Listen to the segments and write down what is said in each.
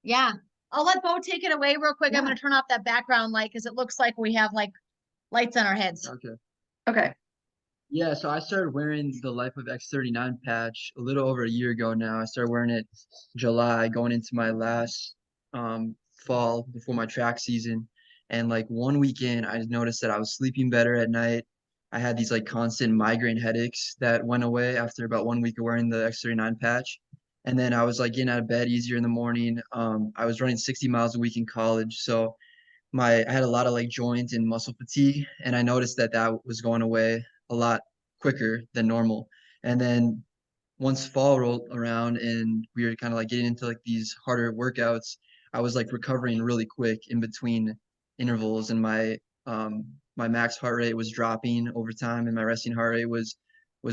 Yeah. I'll let Beau take it away real quick. Yeah. I'm going to turn off that background light because it looks like we have like lights on our heads. Okay. Okay. Yeah, so I started wearing the LifeWave X39 patch a little over a year ago now. I started wearing it July, going into my last fall before my track season. And like one weekend, I noticed that I was sleeping better at night. I had these like constant migraine headaches that went away after about 1 week of wearing the X39 patch. And then I was like getting out of bed easier in the morning. I was running 60 miles a week in college, so I had a lot of like joint and muscle fatigue, and I noticed that that was going away a lot quicker than normal. And then once fall rolled around and we were kind of like getting into like these harder workouts, I was like recovering really quick in between intervals, and my max heart rate was dropping over time, and my resting heart rate was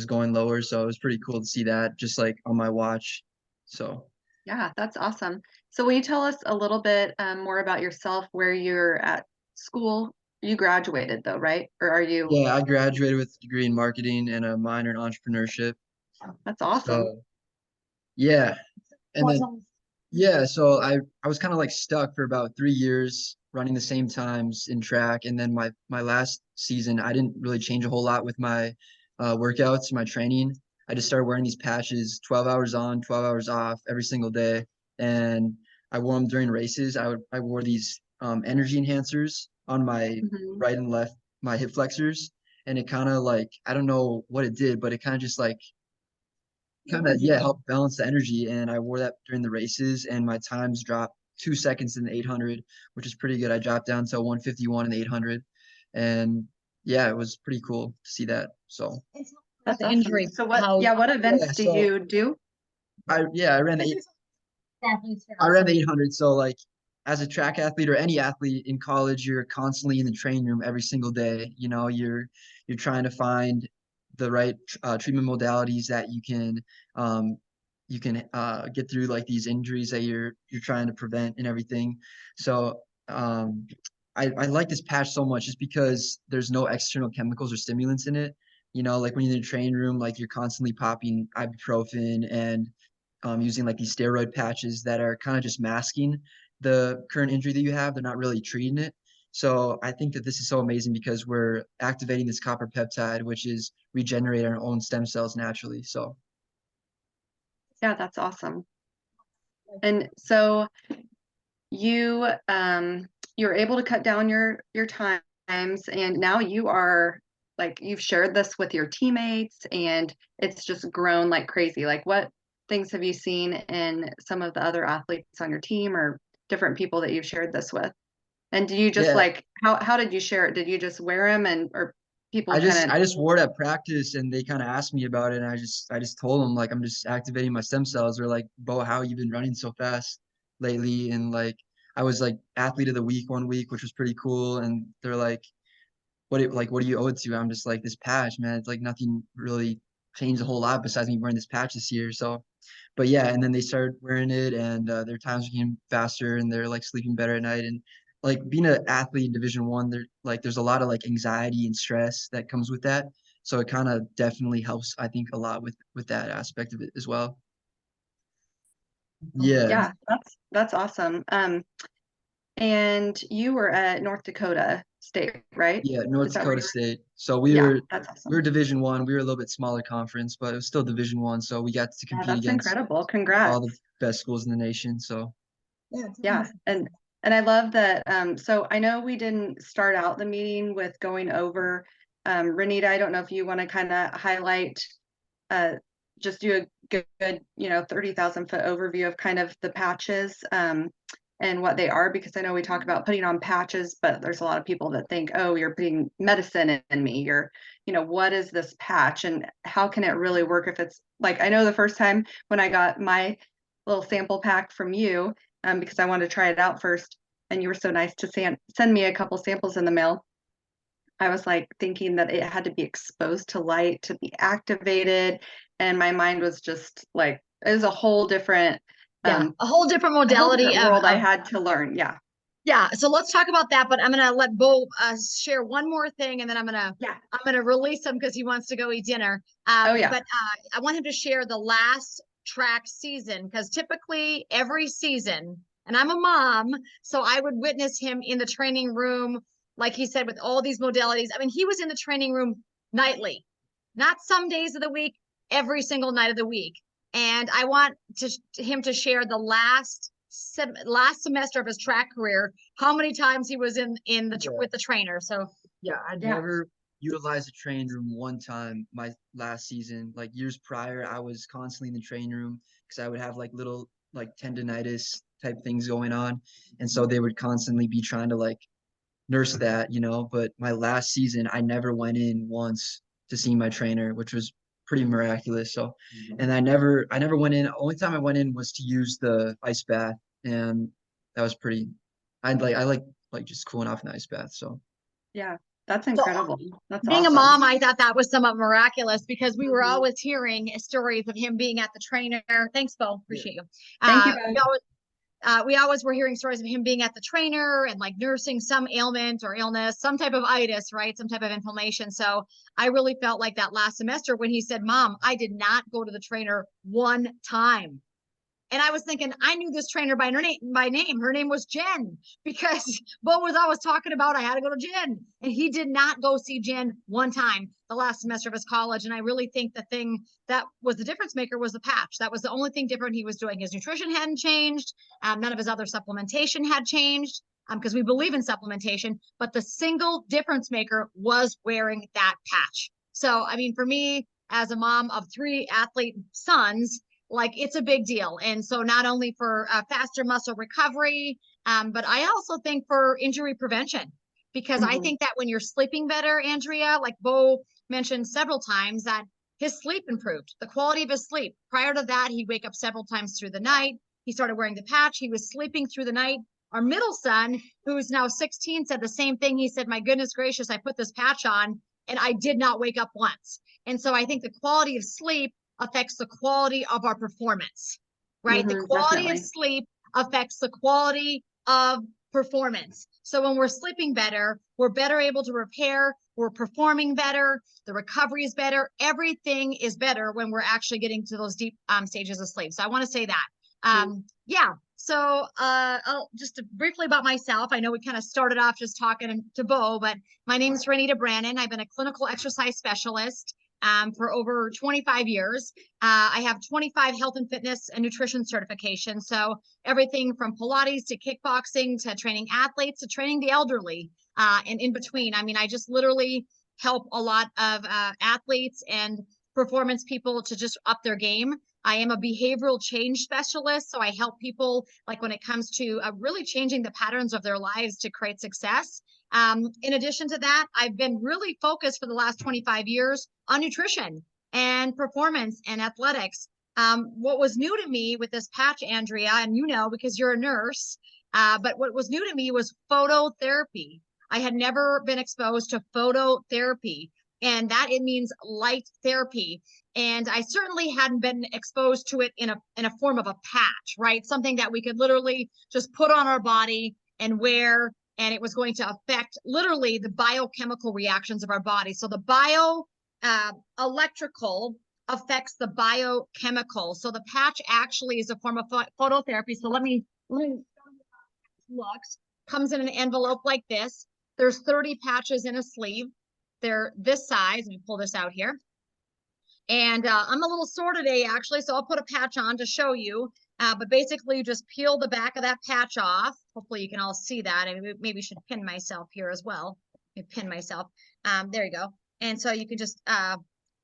going lower. So it was pretty cool to see that just like on my watch. So Yeah, that's awesome. So will you tell us a little bit more about yourself, where you're at school? You graduated though, right? Or are you? yeah, I graduated with a degree in marketing and a minor in entrepreneurship. That's awesome. So yeah, and then yeah, so I was kind of like stuck for about 3 years running the same times in track, and then my last season I didn't really change a whole lot with my workouts, my training. I just started wearing these patches, 12 hours on, 12 hours off every single day, and I wore them during races. I wore these energy enhancers on my Mhm. right and left, my hip flexors, and it kind of like I don't know what it did, but it kind of just like kind of yeah help balance the energy, and I wore that during the races, and my times dropped 2 seconds in the 800, which is pretty good. I dropped down to 151 in the 800, and yeah, it was pretty cool to see that. So That's The awesome. injury. So what, How yeah, what events yeah, do so you do? I ran the I ran the 800. So like as a track athlete or any athlete in college, you're constantly in the training room every single day. You know, you're trying to find the right treatment modalities that you can get through like these injuries that you're trying to prevent and everything. So I like this patch so much just because there's no external chemicals or stimulants in it. You know, like when you're in the training room, like you're constantly popping ibuprofen and using like these steroid patches that are kind of just masking the current injury that you have. They're not really treating it. So I think that this is so amazing because we're activating this copper peptide, which is regenerate our own stem cells naturally. So Yeah, that's awesome. And so you you're able to cut down your times, and now you are like, you've shared this with your teammates and it's just grown like crazy. Like, what things have you seen in some of the other athletes on your team or different people that you've shared this with? And do you just yeah, like, how did you share it? Did you just wear them, and or people kind of? I just wore it at practice, and they kind of asked me about it, and I just told them like I'm just activating my stem cells. They're like, Bo, how you been running so fast lately? And like I was like athlete of the week 1 week, which was pretty cool. And they're like, what do you owe it to? I'm just like, this patch, man. It's like nothing really changed a whole lot besides me wearing this patch this year. So, but yeah, and then they started wearing it, and their times became faster, and they're like sleeping better at night. And like being an athlete in Division 1, there's a lot of like anxiety and stress that comes with that. So it kind of definitely helps, I think, a lot with that aspect of it as well. Yeah, Yeah, that's awesome. And you were at North Dakota State, right? yeah, North Is that where Dakota you were? State. So Yeah, that's we were awesome. Division 1. We were a little bit smaller conference, but it was still Division 1. So we got to Yeah, compete that's against incredible. all the Congrats. best schools in the nation. So Yeah, and I love that. So I know we didn't start out the meeting with going over, Renita, I don't know if you want to kind of highlight, uh, just do a good, 30,000 foot overview of kind of the patches, and what they are, because I know we talk about putting on patches, but there's a lot of people that think, oh, you're putting medicine in me. What is this patch and how can it really work? If it's like, I know the first time when I got my little sample pack from you, because I wanted to try it out first, and you were so nice to send me a couple samples in the mail. I was like thinking that it had to be exposed to light to be activated, and my mind was just like, it was a whole different, yeah, um, a whole different a whole modality different world I had to learn. Yeah. yeah. So let's talk about that. But I'm gonna let Beau share one more thing, and then Yeah. I'm gonna release him because he wants to go eat dinner. Oh yeah. But I want him to share the last track season, because typically every season, And I'm a mom, so I would witness him in the training room, like he said, with all these modalities. I mean, he was in the training room nightly, not some days of the week, every single night of the week. And I want him to share the last semester of his track career, how many times he was in the with the trainer. So Yeah, I never utilized the training room one time my last season. Like years prior, I was constantly in the training room because I would have like little like tendonitis type things going on. And so they would constantly be trying to like nurse that, you know. But my last season, I never went in once to see my trainer, which was pretty miraculous. So, and I never went in. Only time I went in was to use the ice bath, and that was pretty. I like just cooling off in the ice bath. So Yeah, that's incredible. That's being awesome. a mom, I thought that was somewhat miraculous because we were always hearing stories of him being at the trainer. Thanks, Beau. Appreciate you. Thank you, We always were hearing stories of him being at the trainer and like nursing some ailment or illness, some type of itis, right? Some type of inflammation. So I really felt like that last semester when he said, Mom, I did not go to the trainer one time. And I was thinking, I knew this trainer by name. Her name was Jen, because Beau was always talking about I had to go to Jen. And he did not go see Jen one time the last semester of his college. And I really think the thing that was the difference maker was the patch. That was the only thing different he was doing. His nutrition hadn't changed. None of his other supplementation had changed, because we believe in supplementation. But the single difference maker was wearing that patch. So, I mean, for me, as a mom of 3 athlete sons, like it's a big deal. And so not only for faster muscle recovery, but I also think for injury prevention, because I think that when you're sleeping better, Andrea, like Beau mentioned several times, that his sleep improved, the quality of his sleep. Prior to that, he'd wake up several times through the night. He started wearing the patch. He was sleeping through the night. Our middle son, who's now 16, said the same thing. He said, my goodness gracious, I put this patch on and I did not wake up once. And so I think the quality of sleep affects the quality of our performance, right? The quality of sleep affects the quality of performance. So when we're sleeping better, we're better able to repair, we're performing better, the recovery is better, everything is better when we're actually getting to those deep stages of sleep. So I want to say that. Yeah. So I'll just briefly about myself. I know we kind of started off just talking to Beau, but my name is Renita Brannan. I've been a clinical exercise specialist for over 25 years. I have 25 health and fitness and nutrition certifications. So everything from Pilates to kickboxing to training athletes to training the elderly and in between. I mean, I just literally help a lot of athletes and performance people to just up their game. I am a behavioral change specialist. So I help people like when it comes to really changing the patterns of their lives to create success. In addition to that, I've been really focused for the last 25 years on nutrition and performance and athletics. What was new to me with this patch, Andrea, and you know, because you're a nurse, but what was new to me was phototherapy. I had never been exposed to phototherapy, and that it means light therapy. And I certainly hadn't been exposed to it in a form of a patch, right? Something that we could literally just put on our body and wear, and it was going to affect literally the biochemical reactions of our body. So the electrical affects the biochemical. So the patch actually is a form of phototherapy. So let me looks. Comes in an envelope like this. There's 30 patches in a sleeve. They're this size. Let me pull this out here. And I'm a little sore today, actually, so I'll put a patch on to show you. But basically, you just peel the back of that patch off. Hopefully, you can all see that. I maybe should pin myself here as well. Let me pin myself. There you go. And so you can just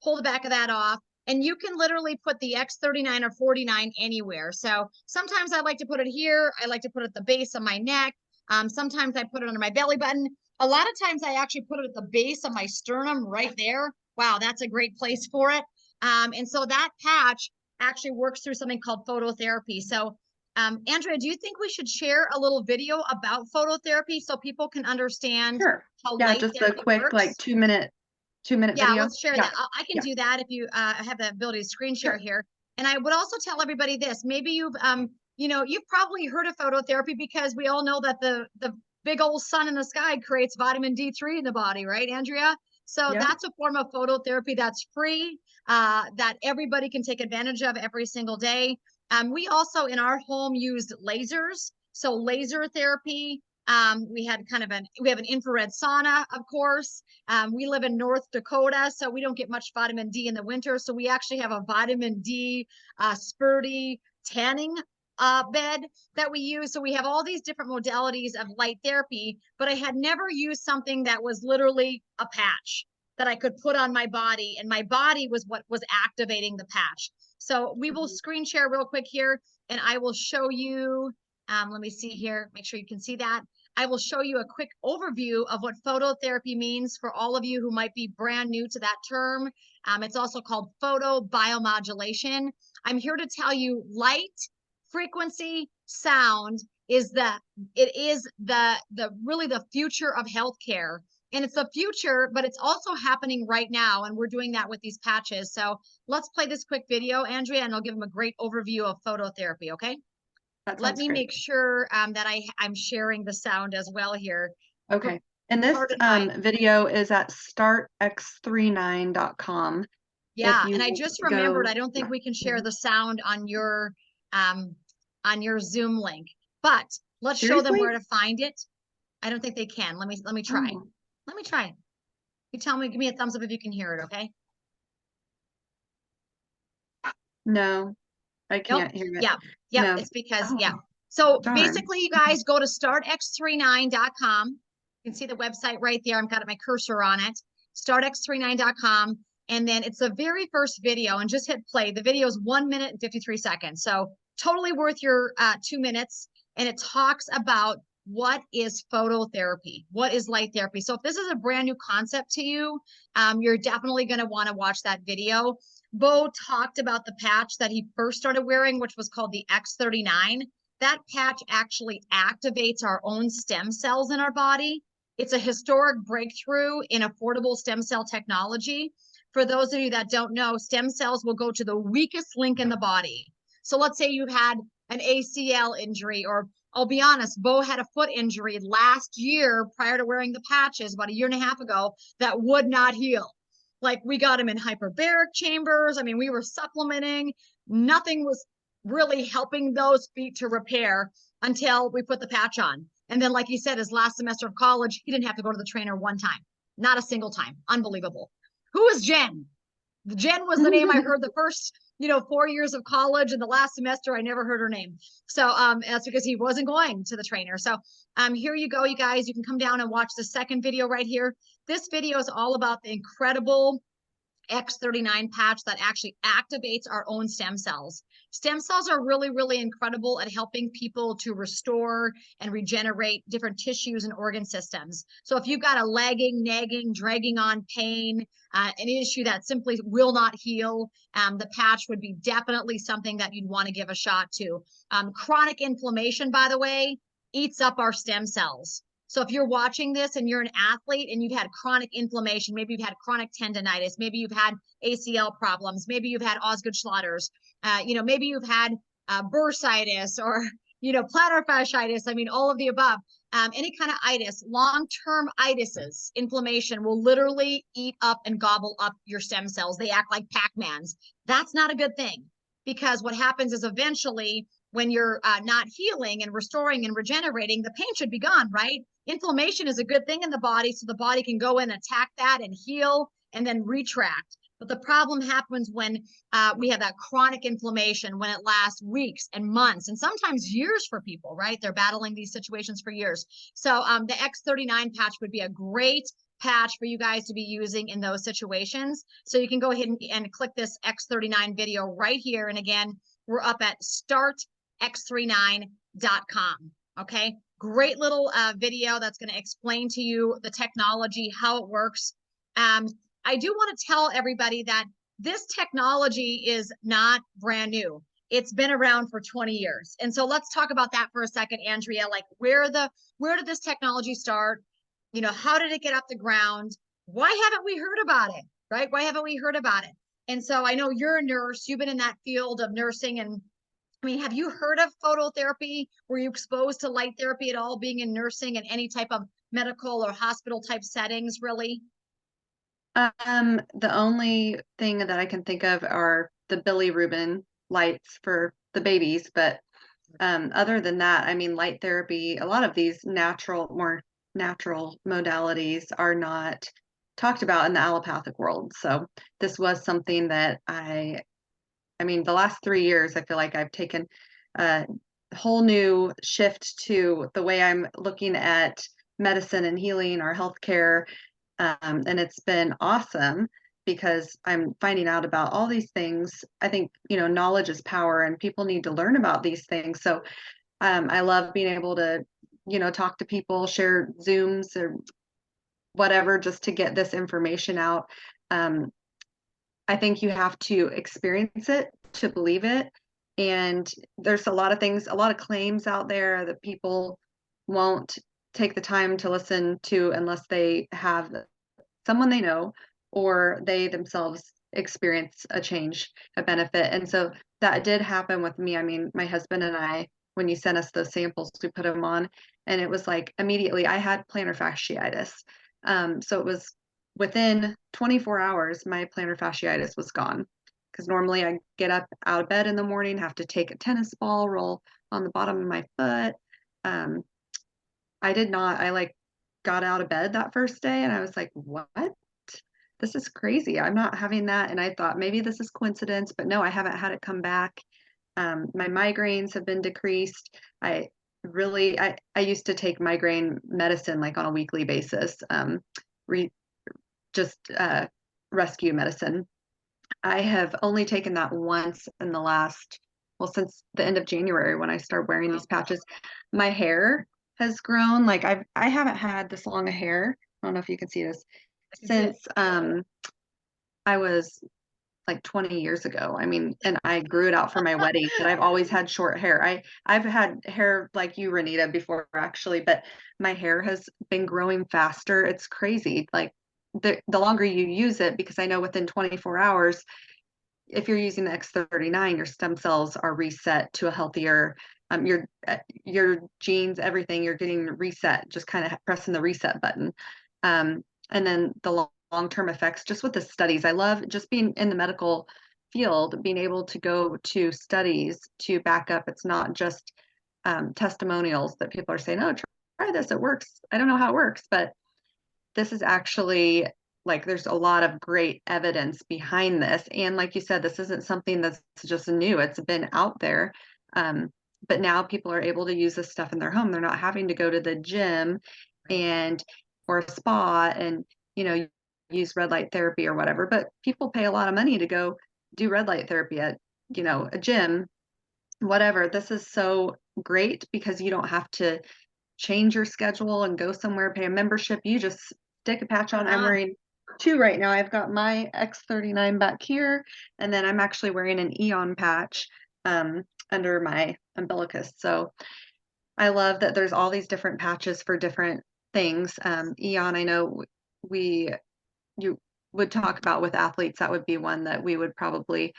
pull the back of that off. And you can literally put the X39 or 49 anywhere. So sometimes I like to put it here. I like to put it at the base of my neck. Sometimes I put it under my belly button. A lot of times I actually put it at the base of my sternum right there. Wow, that's a great place for it. And so that patch actually works through something called phototherapy. So Andrea, do you think we should share a little video about phototherapy so people can understand how light just a therapy quick works? like 2-minute video. Let's share that. I can do that if you have the ability to screen share here. And I would also tell everybody this, maybe you've you've probably heard of phototherapy because we all know that the big old sun in the sky creates vitamin D3 in the body, right, Andrea? So that's a form of phototherapy that's free, that everybody can take advantage of every single day. We also in our home used lasers, so laser therapy. We have an infrared sauna, of course. We live in North Dakota, so we don't get much vitamin D in the winter. So we actually have a vitamin D spurty tanning bed that we use. So we have all these different modalities of light therapy, but I had never used something that was literally a patch that I could put on my body, and my body was what was activating the patch. So we will screen share real quick here, and I will show you, let me see here, make sure you can see that. I will show you a quick overview of what phototherapy means for all of you who might be brand new to that term. It's also called photobiomodulation. I'm here to tell you light, frequency, sound is really the future of healthcare. And it's the future, but it's also happening right now. And we're doing that with these patches. So let's play this quick video, Andrea, and I'll give them a great overview of phototherapy, okay? Let me make sure that I'm sharing the sound as well here. Okay. And this video is at startx39.com. Yeah, and I just remembered, I don't think we can share the sound on your Zoom link, but let's show them where to find it. I don't think they can. Let me try. Oh. Let me try. You tell me, give me a thumbs up if you can hear it, okay? No, I can't hear it. Yeah, No. it's because, So darn. basically, you guys go to startx39.com. You can see the website right there. I've got my cursor on it, startx39.com. And then it's the very first video, and just hit play. The video is 1 minute and 53 seconds. So totally worth your 2 minutes. And it talks about what is phototherapy, what is light therapy. So if this is a brand new concept to you, you're definitely going to want to watch that video. Beau talked about the patch that he first started wearing, which was called the X39. That patch actually activates our own stem cells in our body. It's a historic breakthrough in affordable stem cell technology. For those of you that don't know, stem cells will go to the weakest link in the body. So let's say you had an ACL injury, or I'll be honest, Beau had a foot injury last year prior to wearing the patches about 1.5 years ago that would not heal. Like, we got him in hyperbaric chambers. I mean, we were supplementing. Nothing was really helping those feet to repair until we put the patch on. And then, like he said, his last semester of college, he didn't have to go to the trainer one time, not a single time. Unbelievable. Who is Jen? Jen was the name I heard the first 4 years of college, and the last semester I never heard her name. So that's because he wasn't going to the trainer. So here you go, you guys. You can come down and watch the second video right here. This video is all about the incredible X39 patch that actually activates our own stem cells. Stem cells are really, really incredible at helping people to restore and regenerate different tissues and organ systems. So if you've got a lagging, nagging, dragging on pain, an issue that simply will not heal, the patch would be definitely something that you'd want to give a shot to. Chronic inflammation, by the way, eats up our stem cells. So if you're watching this and you're an athlete and you've had chronic inflammation, maybe you've had chronic tendonitis, maybe you've had ACL problems, maybe you've had Osgood-Schlatter's, maybe you've had bursitis or, plantar fasciitis. I mean, all of the above. Any kind of itis, long-term itises, inflammation will literally eat up and gobble up your stem cells. They act like Pac-Mans. That's not a good thing, because what happens is eventually when you're not healing and restoring and regenerating, the pain should be gone, right? Inflammation is a good thing in the body, so the body can go in and attack that and heal and then retract. But the problem happens when we have that chronic inflammation, when it lasts weeks and months and sometimes years for people, right? They're battling these situations for years. So the X39 patch would be a great patch for you guys to be using in those situations. So you can go ahead and click this X39 video right here. And again, we're up at startx39.com. Okay. Great little video that's going to explain to you the technology, how it works. I do want to tell everybody that this technology is not brand new. It's been around for 20 years. And so let's talk about that for a second, Andrea. Like, where did this technology start? How did it get off the ground? Why haven't we heard about it? Right? Why haven't we heard about it? And so I know you're a nurse. You've been in that field of nursing, and I mean, have you heard of phototherapy? Were you exposed to light therapy at all, being in nursing and any type of medical or hospital type settings, really? The only thing that I can think of are the bilirubin lights for the babies, but other than that, I mean, light therapy, a lot of these more natural modalities are not talked about in the allopathic world. So this was something that I mean, the last 3 years, I feel like I've taken a whole new shift to the way I'm looking at medicine and healing our healthcare. And it's been awesome because I'm finding out about all these things. I think, knowledge is power and people need to learn about these things. So I love being able to, talk to people, share Zooms or whatever, just to get this information out. I think you have to experience it to believe it. And there's a lot of things, a lot of claims out there that people won't take the time to listen to unless they have someone they know or they themselves experience a change, a benefit. And so that did happen with me. I mean, my husband and I, when you sent us those samples, we put them on, and it was like immediately I had plantar fasciitis. So it was within 24 hours, my plantar fasciitis was gone. Because normally I get up out of bed in the morning, have to take a tennis ball, roll on the bottom of my foot. I did not. I like got out of bed that first day and I was like, what? This is crazy. I'm not having that. And I thought maybe this is coincidence, but no, I haven't had it come back. My migraines have been decreased. I used to take migraine medicine like on a weekly basis, rescue medicine. I have only taken that once in the last, well, since the end of January when I started wearing these patches. My hair has grown. Like I haven't had this long a hair. I don't know if you can see this since I was like 20 years ago. I mean, and I grew it out for my wedding, but I've always had short hair. I've had hair like you, Renita, before actually, but my hair has been growing faster. It's crazy. Like the longer you use it, because I know within 24 hours, if you're using the X39, your stem cells are reset to a healthier, your genes, everything, you're getting reset, just kind of pressing the reset button. And then the long-term effects, just with the studies. I love just being in the medical field, being able to go to studies to back up. It's not just testimonials that people are saying, oh, try this, it works. I don't know how it works, but this is actually like there's a lot of great evidence behind this. And like you said, this isn't something that's just new. It's been out there. But now people are able to use this stuff in their home. They're not having to go to the gym or a spa and, use red light therapy or whatever. But people pay a lot of money to go do red light therapy at, a gym, whatever. This is so great because you don't have to change your schedule and go somewhere, pay a membership. You just stick a patch on. I'm wearing 2 right now. I've got my X39 back here, and then I'm actually wearing an Eon patch under my umbilicus. So I love that there's all these different patches for different things. Eon, I know you would talk about with athletes. That would be one that we would probably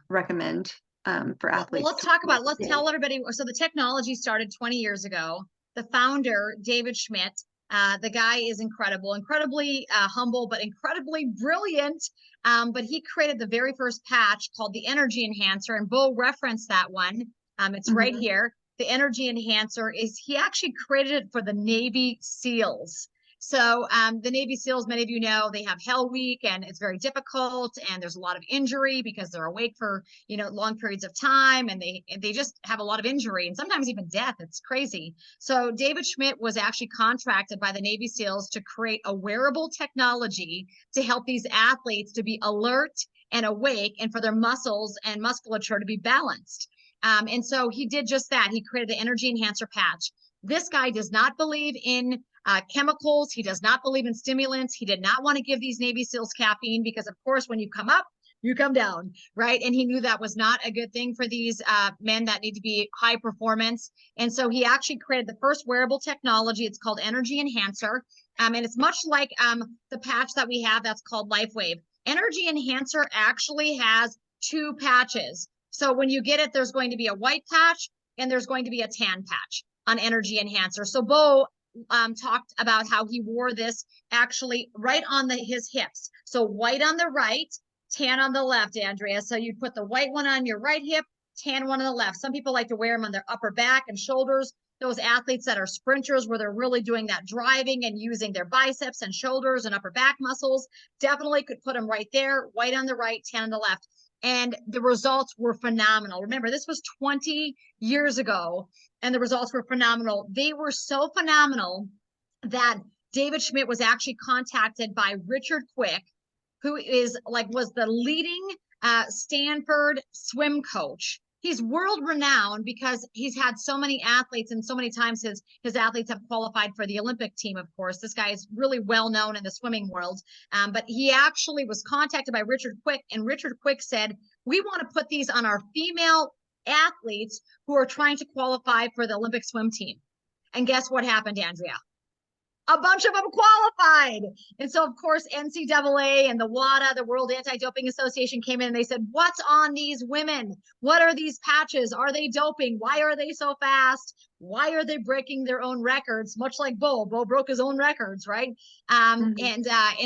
recommend for athletes. Well, let's tell everybody. So the technology started 20 years ago. The founder, David Schmidt, the guy is incredibly humble, but incredibly brilliant. But he created the very first patch called the Energy Enhancer, and Beau referenced that one. It's right here. The Energy Enhancer he actually created it for the Navy SEALs. So the Navy SEALs, many of you know, they have Hell Week and it's very difficult and there's a lot of injury because they're awake for, long periods of time and they just have a lot of injury and sometimes even death. It's crazy. So David Schmidt was actually contracted by the Navy SEALs to create a wearable technology to help these athletes to be alert and awake and for their muscles and musculature to be balanced. And so he did just that. He created the Energy Enhancer patch. This guy does not believe in chemicals. He does not believe in stimulants. He did not want to give these Navy SEALs caffeine because, of course, when you come up, you come down, right? And he knew that was not a good thing for these men that need to be high performance. And so he actually created the first wearable technology. It's called Energy Enhancer. And it's much like the patch that we have that's called LifeWave. Energy Enhancer actually has 2 patches. So when you get it, there's going to be a white patch and there's going to be a tan patch on Energy Enhancer. So Beau talked about how he wore this actually right on his hips. So white on the right, tan on the left, Andrea. So you'd put the white one on your right hip, tan one on the left. Some people like to wear them on their upper back and shoulders. Those athletes that are sprinters where they're really doing that driving and using their biceps and shoulders and upper back muscles, definitely could put them right there, white on the right, tan on the left. And the results were phenomenal. Remember, this was 20 years ago, and the results were phenomenal. They were so phenomenal that David Schmidt was actually contacted by Richard Quick, who was the leading Stanford swim coach. He's world renowned because he's had so many athletes, and so many times his athletes have qualified for the Olympic team, of course. This guy is really well known in the swimming world. But he actually was contacted by Richard Quick, and Richard Quick said, we want to put these on our female athletes who are trying to qualify for the Olympic swim team. And guess what happened, Andrea? A bunch of them qualified. And so, of course, NCAA and the WADA, the World Anti-Doping Association, came in and they said, what's on these women? What are these patches? Are they doping? Why are they so fast? Why are they breaking their own records? Much like Beau. Beau broke his own records, right? And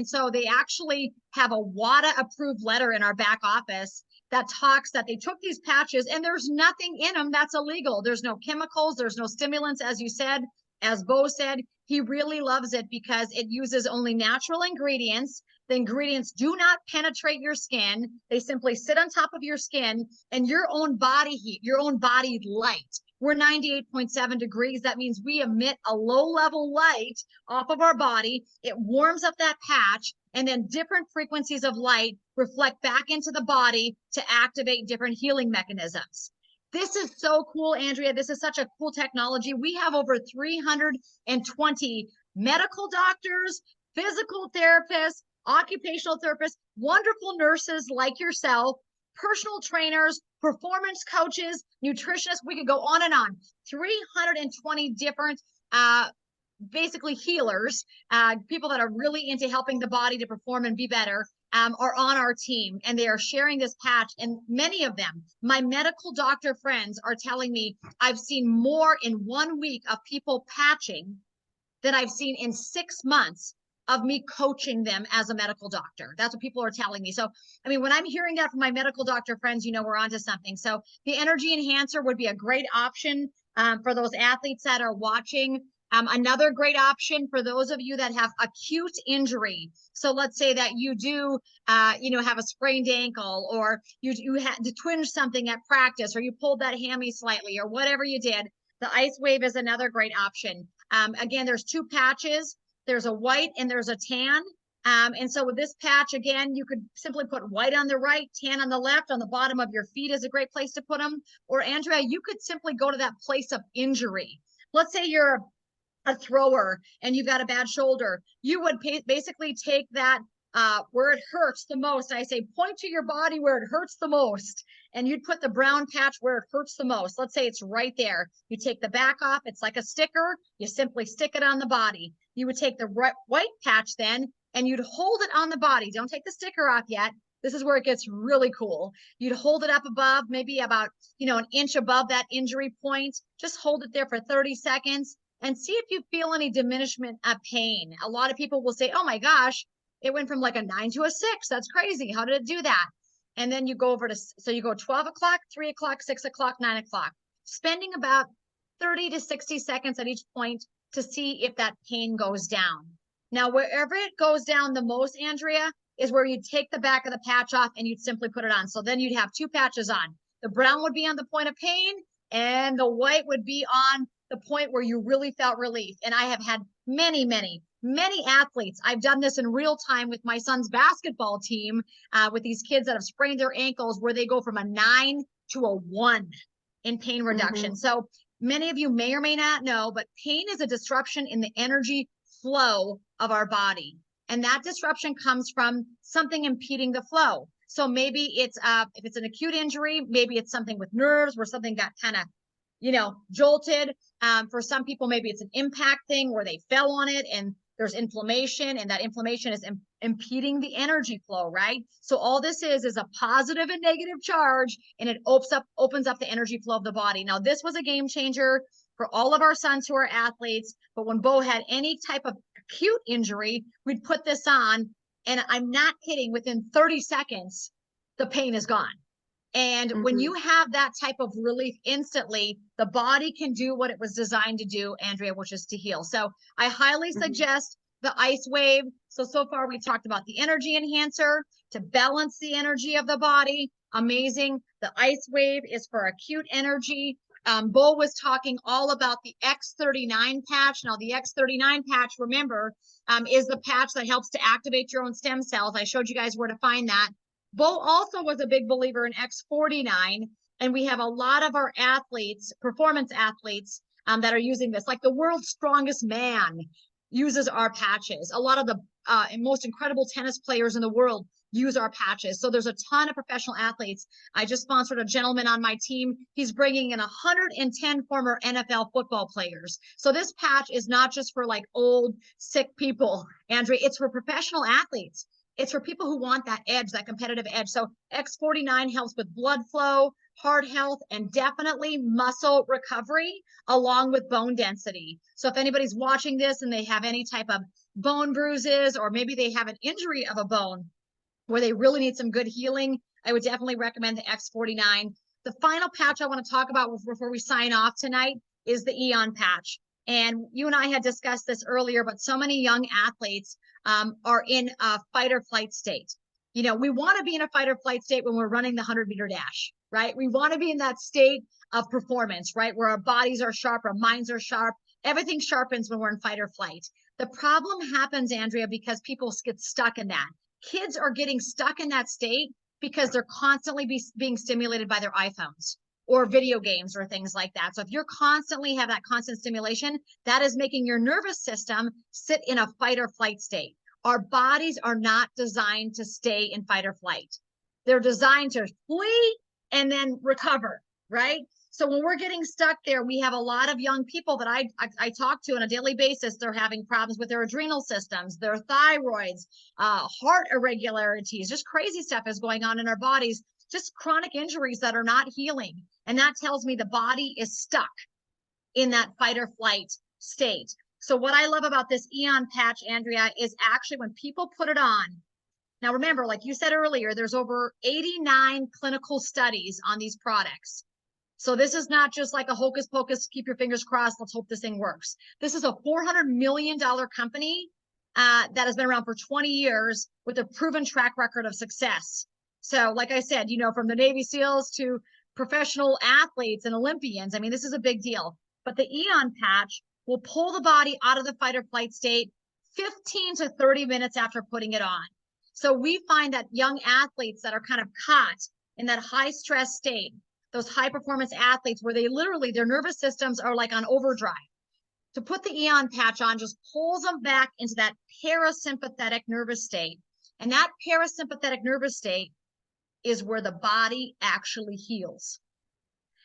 so they actually have a WADA-approved letter in our back office that talks that they took these patches and there's nothing in them that's illegal. There's no chemicals. There's no stimulants, as you said. As Beau said, he really loves it because it uses only natural ingredients. The ingredients do not penetrate your skin. They simply sit on top of your skin, and your own body heat, your own body light. We're 98.7 degrees. That means we emit a low-level light off of our body. It warms up that patch, and then different frequencies of light reflect back into the body to activate different healing mechanisms. This is so cool, Andrea. This is such a cool technology. We have over 320 medical doctors, physical therapists, occupational therapists, wonderful nurses like yourself, personal trainers, performance coaches, nutritionists. We could go on and on. 320 different basically healers, people that are really into helping the body to perform and be better, are on our team, and they are sharing this patch. And many of them, my medical doctor friends, are telling me I've seen more in 1 week of people patching than I've seen in 6 months of me coaching them as a medical doctor. That's what people are telling me. So, I mean, when I'm hearing that from my medical doctor friends, you know, we're onto something. So the energy enhancer would be a great option for those athletes that are watching. Another great option for those of you that have acute injury. So let's say that you do, have a sprained ankle, or you had to twinge something at practice, or you pulled that hammy slightly, or whatever you did. The LifeWave is another great option. Again, there's 2 patches. There's a white and there's a tan. And so with this patch, again, you could simply put white on the right, tan on the left. On the bottom of your feet is a great place to put them. Or Andrea, you could simply go to that place of injury. Let's say you're a thrower and you've got a bad shoulder. You would basically take that where it hurts the most. I say, point to your body where it hurts the most, and you'd put the brown patch where it hurts the most. Let's say it's right there. You take the back off. It's like a sticker. You simply stick it on the body. You would take the white patch then, and you'd hold it on the body. Don't take the sticker off yet. This is where it gets really cool. You'd hold it up above, maybe about, an inch above that injury point. Just hold it there for 30 seconds and see if you feel any diminishment of pain. A lot of people will say, oh my gosh, it went from like a 9 to a 6. That's crazy. How did it do that? And then you go over to, so you go 12 o'clock, 3 o'clock, 6 o'clock, 9 o'clock, spending about 30 to 60 seconds at each point to see if that pain goes down. Now, wherever it goes down the most, Andrea, is where you'd take the back of the patch off and you'd simply put it on. So then you'd have 2 patches on. The brown would be on the point of pain, and the white would be on the point where you really felt relief. And I have had many, many, many athletes. I've done this in real time with my son's basketball team, with these kids that have sprained their ankles, where they go from a 9 to a 1 in pain reduction. So many of you may or may not know, but pain is a disruption in the energy flow of our body. And that disruption comes from something impeding the flow. So maybe it's, if it's an acute injury, maybe it's something with nerves where something got kind of, jolted. For some people, maybe it's an impact thing where they fell on it and there's inflammation, and that inflammation is impeding the energy flow, right? So all this is a positive and negative charge, and it opens up the energy flow of the body. Now, this was a game changer for all of our sons who are athletes, but when Beau had any type of acute injury, we'd put this on, and I'm not kidding, within 30 seconds, the pain is gone. And when you have that type of relief instantly, the body can do what it was designed to do, Andrea, which is to heal. So I highly suggest the Ice Wave. So far we talked about the energy enhancer to balance the energy of the body. Amazing. The Ice Wave is for acute energy. Beau was talking all about the X39 patch. Now the X39 patch, remember, is the patch that helps to activate your own stem cells. I showed you guys where to find that. Beau also was a big believer in X49, and we have a lot of our athletes, performance athletes, that are using this. Like the world's strongest man uses our patches. A lot of the most incredible tennis players in the world use our patches. So there's a ton of professional athletes. I just sponsored a gentleman on my team. He's bringing in 110 former NFL football players. So this patch is not just for like old, sick people, Andrea. It's for professional athletes. It's for people who want that edge, that competitive edge. So X49 helps with blood flow, heart health, and definitely muscle recovery along with bone density. So if anybody's watching this and they have any type of bone bruises, or maybe they have an injury of a bone where they really need some good healing, I would definitely recommend the X49. The final patch I want to talk about before we sign off tonight is the Eon patch. And you and I had discussed this earlier, but so many young athletes are in a fight or flight state. You know, we want to be in a fight or flight state when we're running the 100-meter dash, right? We want to be in that state of performance, right? Where our bodies are sharp, our minds are sharp, everything sharpens when we're in fight or flight. The problem happens, Andrea, because people get stuck in that. Kids are getting stuck in that state because they're constantly being stimulated by their iPhones or video games or things like that. So if you're constantly have that constant stimulation, that is making your nervous system sit in a fight or flight state. Our bodies are not designed to stay in fight or flight. They're designed to flee and then recover, right? So when we're getting stuck there, we have a lot of young people that I talk to on a daily basis. They're having problems with their adrenal systems, their thyroids, heart irregularities, just crazy stuff is going on in our bodies, just chronic injuries that are not healing. And that tells me the body is stuck in that fight or flight state. So what I love about this Eon patch, Andrea, is actually when people put it on. Now, remember, like you said earlier, there's over 89 clinical studies on these products. So this is not just like a hocus pocus, keep your fingers crossed, let's hope this thing works. This is a $400 million company that has been around for 20 years with a proven track record of success. So like I said, you know, from the Navy SEALs to professional athletes and Olympians, I mean, this is a big deal. But the Eon patch will pull the body out of the fight or flight state 15 to 30 minutes after putting it on. So we find that young athletes that are kind of caught in that high stress state, those high performance athletes where they literally, their nervous systems are like on overdrive. To put the Eon patch on just pulls them back into that parasympathetic nervous state. And that parasympathetic nervous state is where the body actually heals.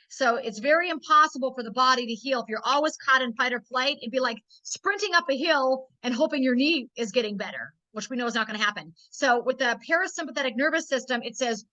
So it's very impossible for the body to heal. If you're always caught in fight or flight, it'd be like sprinting up a hill and hoping your knee is getting better, which we know is not going to happen. So with the parasympathetic nervous system, it says,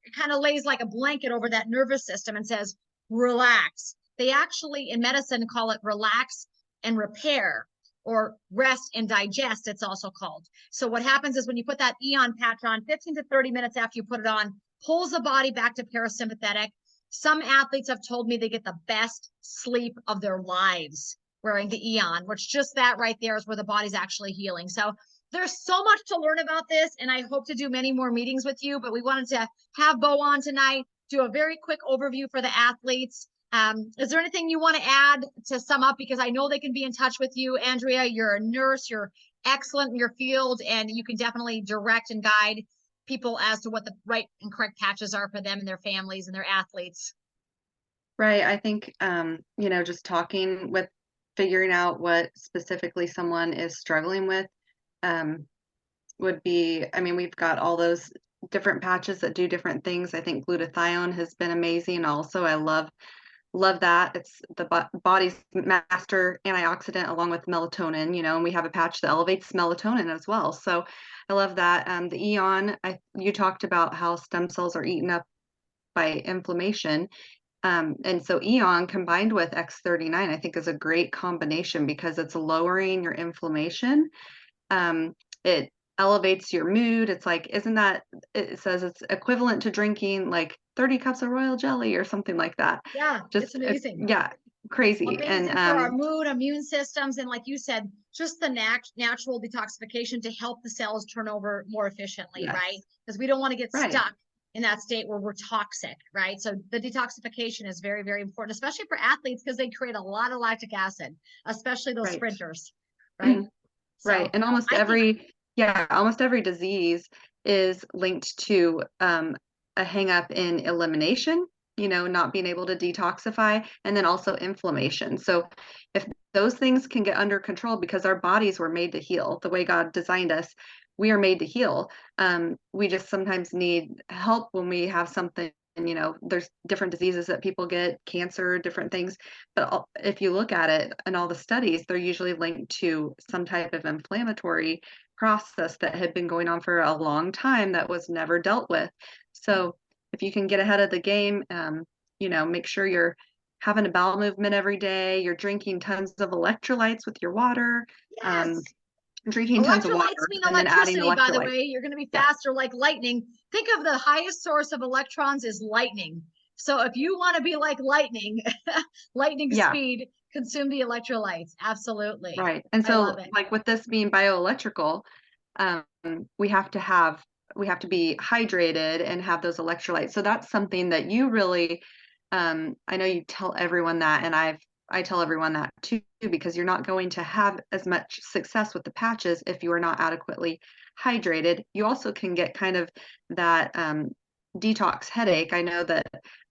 it kind of lays like a blanket over that nervous system and says, relax. They actually in medicine call it relax and repair, or rest and digest, it's also called. So what happens is when you put that Eon patch on, 15 to 30 minutes after you put it on, pulls the body back to parasympathetic. Some athletes have told me they get the best sleep of their lives wearing the Eon, which just that right there is where the body's actually healing. So there's so much to learn about this, and I hope to do many more meetings with you, but we wanted to have Beau on tonight, do a very quick overview for the athletes. Is there anything you want to add to sum up? Because I know they can be in touch with you, Andrea. You're a nurse, you're excellent in your field, and you can definitely direct and guide people as to what the right and correct patches are for them and their families and their athletes. Right. I think, you know, just talking with figuring out what specifically someone is struggling with would be, I mean, we've got all those different patches that do different things. I think glutathione has been amazing. Also, I love that. It's the body's master antioxidant along with melatonin, you know, and we have a patch that elevates melatonin as well. So I love that. The Eon, you talked about how stem cells are eaten up by inflammation. And so Eon combined with X39, I think is a great combination because it's lowering your inflammation. It elevates your mood. It's like, it says it's equivalent to drinking like 30 cups of royal jelly or something like that. Yeah, it's Just, amazing. yeah, crazy. Amazing And, for our mood, immune systems, and like you said, just the natural detoxification to help the cells turn over more efficiently, right? yes, Because we don't want to get right. stuck in that state where we're toxic, right? So the detoxification is very, very important, especially for athletes because they create a lot of lactic acid, especially those Right. sprinters, right? Right. So And almost I think, almost every disease is linked to a hang up in elimination, not being able to detoxify, and then also inflammation. So if those things can get under control, because our bodies were made to heal the way God designed us, we are made to heal. We just sometimes need help when we have something. And, there's different diseases that people get, cancer, different things. But if you look at it in all the studies, they're usually linked to some type of inflammatory process that had been going on for a long time that was never dealt with. So if you can get ahead of the game, make sure you're having a bowel movement every day, you're drinking tons of electrolytes with your water, yes, drinking tons of water, electrolytes mean and then adding electricity, by the electrolytes. way. You're going to be Yeah, faster like lightning. Think of the highest source of electrons is lightning. So if you want to be like lightning, lightning yeah. speed, consume the electrolytes. Absolutely. Right. And I love so, it. like with this being bioelectrical, um, we have to have we have to be hydrated and have those electrolytes. So that's something that you really, I know you tell everyone that, and I tell everyone that too, because you're not going to have as much success with the patches if you are not adequately hydrated. You also can get kind of that detox headache. I know that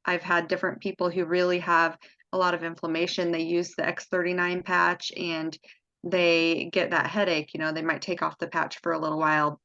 I've had different people who really have a lot of inflammation. They use the X39 patch and they get that headache. They might take off the patch for a little while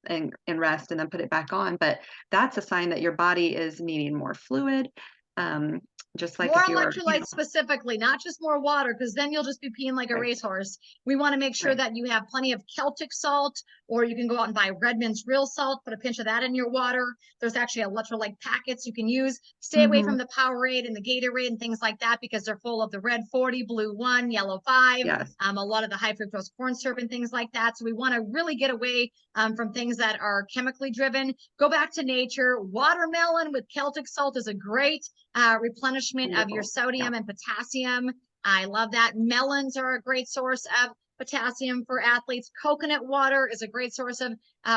and rest and then put it back on. But that's a sign that your body is needing more fluid. Um, just like More if you are, electrolytes specifically, not just more water, because then you'll just be peeing like a right, racehorse. We want to make sure right. that you have plenty of Celtic salt, or you can go out and buy Redmond's real salt, put a pinch of that in your water. There's actually electrolyte packets you can use. Stay away Mm-hmm. from the Powerade and the Gatorade and things like that because they're full of the red 40, blue 1, yellow 5, Yes. a lot of the high fructose corn syrup and things like that. So we want to really get away from things that are chemically driven. Go back to nature. Watermelon with Celtic salt is a great replenishment of your Wonderful. Yeah. sodium and potassium. I love that. Melons are a great source of potassium for athletes. Coconut water is a great source of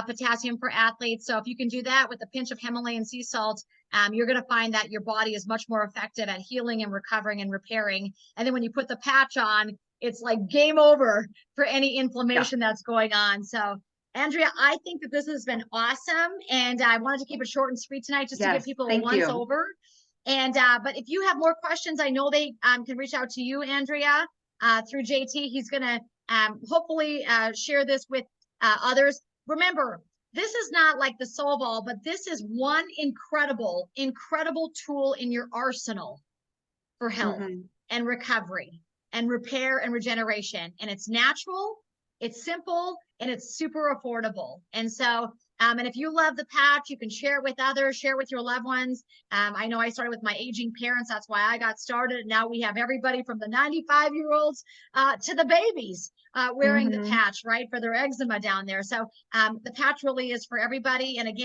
potassium for athletes. So if you can do that with a pinch of Himalayan sea salt, you're going to find that your body is much more effective at healing and recovering and repairing. And then when you put the patch on, it's like game over for any Yeah. inflammation that's going on. So Andrea, I think that this has been awesome. And I wanted to keep it short and sweet tonight just to give Yes. people a Thank once you. over. And but if you have more questions, I know they can reach out to you, Andrea, through JT. He's going to hopefully share this with others. Remember, this is not like the solve all, but this is one incredible, incredible tool in your arsenal for health Mm-hmm. and recovery and repair and regeneration. And it's natural, it's simple, and it's super affordable. And so, and if you love the patch, you can share it with others, share it with your loved ones. I know I started with my aging parents. That's why I got started. And now we have everybody from the 95-year-olds to the babies wearing the Mm-hmm. patch, right, for their eczema down there. So the patch really is for everybody. And again,